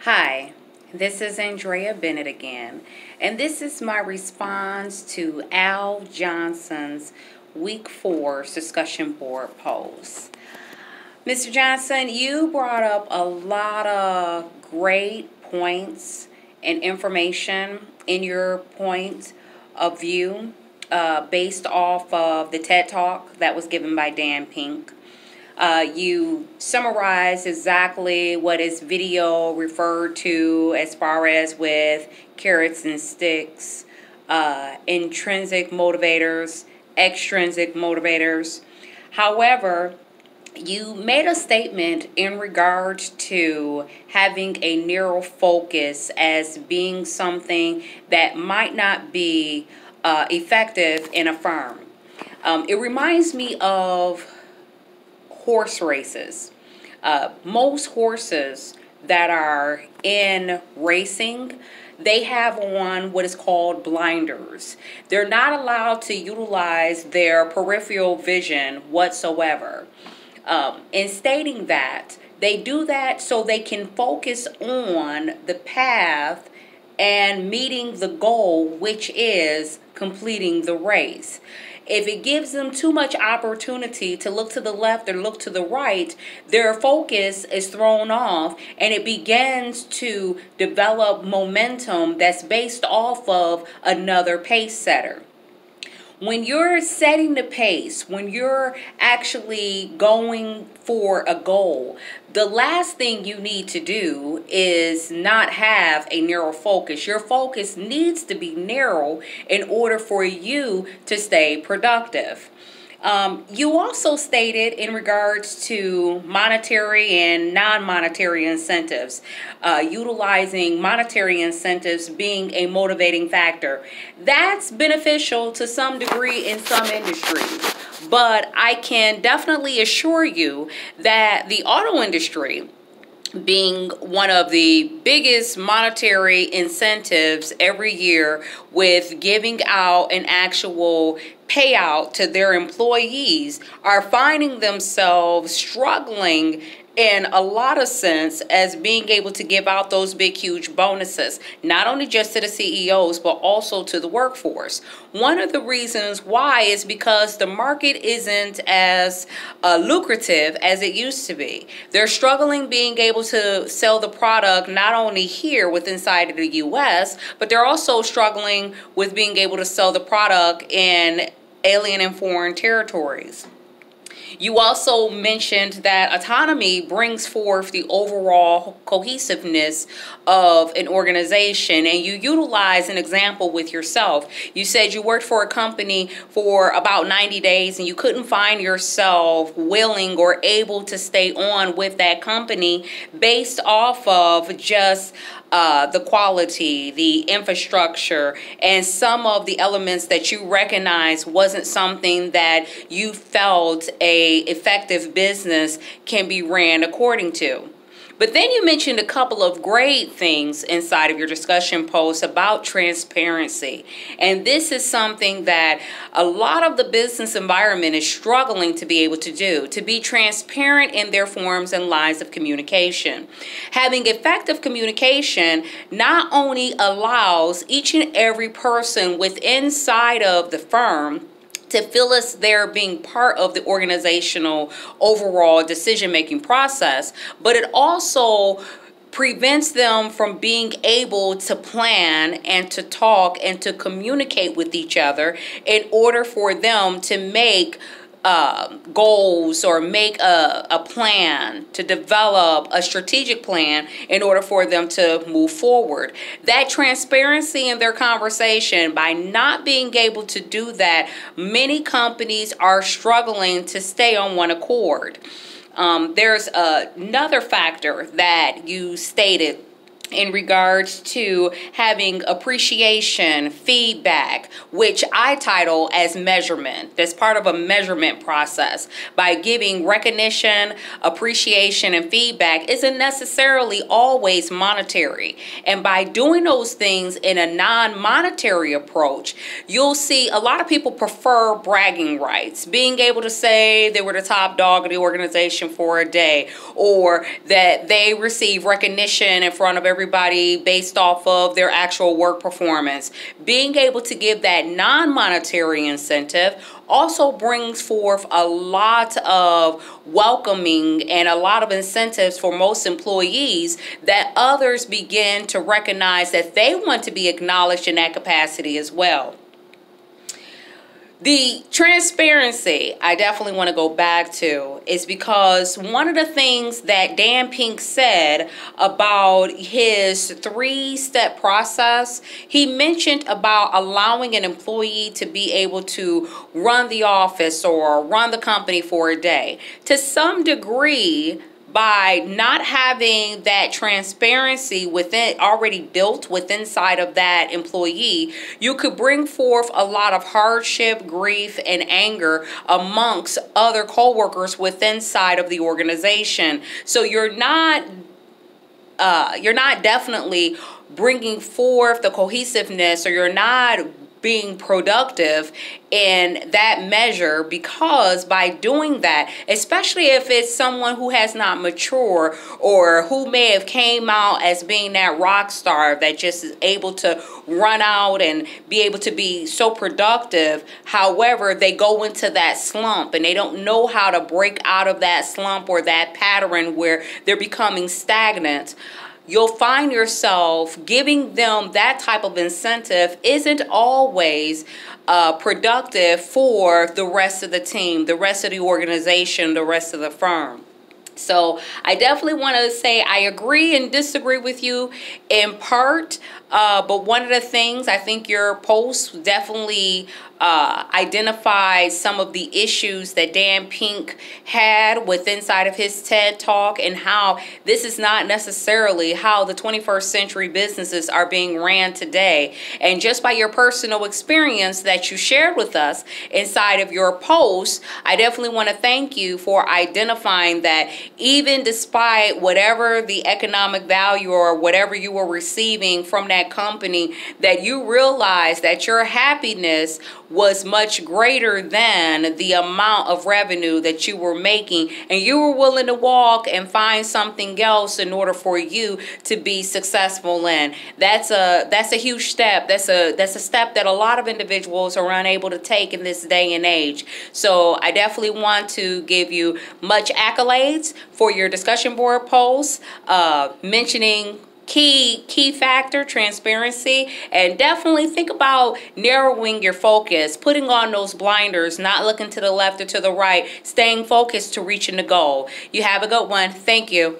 Hi, this is Andrea Bennett again, and this is my response to Al Johnson's Week 4 discussion board post. Mr. Johnson, you brought up a lot of great points and information in your point of view based off of the TED Talk that was given by Dan Pink. You summarized exactly what his video referred to as far as with carrots and sticks, intrinsic motivators, extrinsic motivators. However, you made a statement in regards to having a narrow focus as being something that might not be effective in a firm. It reminds me of horse races. Most horses that are in racing, they have on what is called blinders. They're not allowed to utilize their peripheral vision whatsoever. In stating that, they do that so they can focus on the path and meeting the goal, which is completing the race. If it gives them too much opportunity to look to the left or look to the right, their focus is thrown off and it begins to develop momentum that's based off of another pace setter. When you're setting the pace, when you're actually going for a goal, the last thing you need to do is not have a narrow focus. Your focus needs to be narrow in order for you to stay productive. You also stated in regards to monetary and non-monetary incentives, utilizing monetary incentives being a motivating factor. That's beneficial to some degree in some industries, but I can definitely assure you that the auto industry, being one of the biggest monetary incentives every year with giving out an actual payout to their employees, are finding themselves struggling in a lot of sense as being able to give out those big huge bonuses, not only just to the CEOs but also to the workforce. One of the reasons why is because the market isn't as lucrative as it used to be. They're struggling being able to sell the product not only here within inside of the US, but they're also struggling with being able to sell the product in alien and foreign territories. You also mentioned that autonomy brings forth the overall cohesiveness of an organization, and you utilize an example with yourself. You said you worked for a company for about 90 days and you couldn't find yourself willing or able to stay on with that company based off of just the quality, the infrastructure, and some of the elements that you recognize wasn't something that you felt a effective business can be ran according to. But then you mentioned a couple of great things inside of your discussion post about transparency. And this is something that a lot of the business environment is struggling to be able to do, to be transparent in their forms and lines of communication. Having effective communication not only allows each and every person within inside of the firm to feel as they're being part of the organizational overall decision-making process, but it also prevents them from being able to plan and to talk and to communicate with each other in order for them to make goals or make a plan, to develop a strategic plan in order for them to move forward. That transparency in their conversation, by not being able to do that, many companies are struggling to stay on one accord. There's another factor that you stated in regards to having appreciation, feedback, which I title as measurement. That's part of a measurement process. By giving recognition, appreciation, and feedback isn't necessarily always monetary. And by doing those things in a non-monetary approach, you'll see a lot of people prefer bragging rights, being able to say they were the top dog of the organization for a day, or that they receive recognition in front of everybody based off of their actual work performance. Being able to give that non-monetary incentive also brings forth a lot of welcoming and a lot of incentives for most employees, that others begin to recognize that they want to be acknowledged in that capacity as well. The transparency I definitely want to go back to is because one of the things that Dan Pink said about his 3-step process, he mentioned about allowing an employee to be able to run the office or run the company for a day. To some degree, by not having that transparency within already built within inside of that employee, you could bring forth a lot of hardship, grief, and anger amongst other coworkers within inside of the organization. So you're not definitely bringing forth the cohesiveness, or you're not being productive in that measure, because by doing that, especially if it's someone who has not matured or who may have came out as being that rock star that just is able to run out and be able to be so productive, however they go into that slump and they don't know how to break out of that slump or that pattern where they're becoming stagnant, you'll find yourself giving them that type of incentive isn't always productive for the rest of the team, the rest of the organization, the rest of the firm. So I definitely want to say I agree and disagree with you in part, but one of the things, I think your post definitely identifies some of the issues that Dan Pink had with inside of his TED Talk, and how this is not necessarily how the 21st century businesses are being ran today. And just by your personal experience that you shared with us inside of your post, I definitely want to thank you for identifying that even despite whatever the economic value or whatever you were receiving from that company, that you realize that your happiness was much greater than the amount of revenue that you were making, and you were willing to walk and find something else in order for you to be successful in. That's a huge step. That's a step that a lot of individuals are unable to take in this day and age. So I definitely want to give you much accolades for your discussion board posts, mentioning key factor, transparency, and definitely think about narrowing your focus, putting on those blinders, not looking to the left or to the right, staying focused to reaching the goal. You have a good one. Thank you.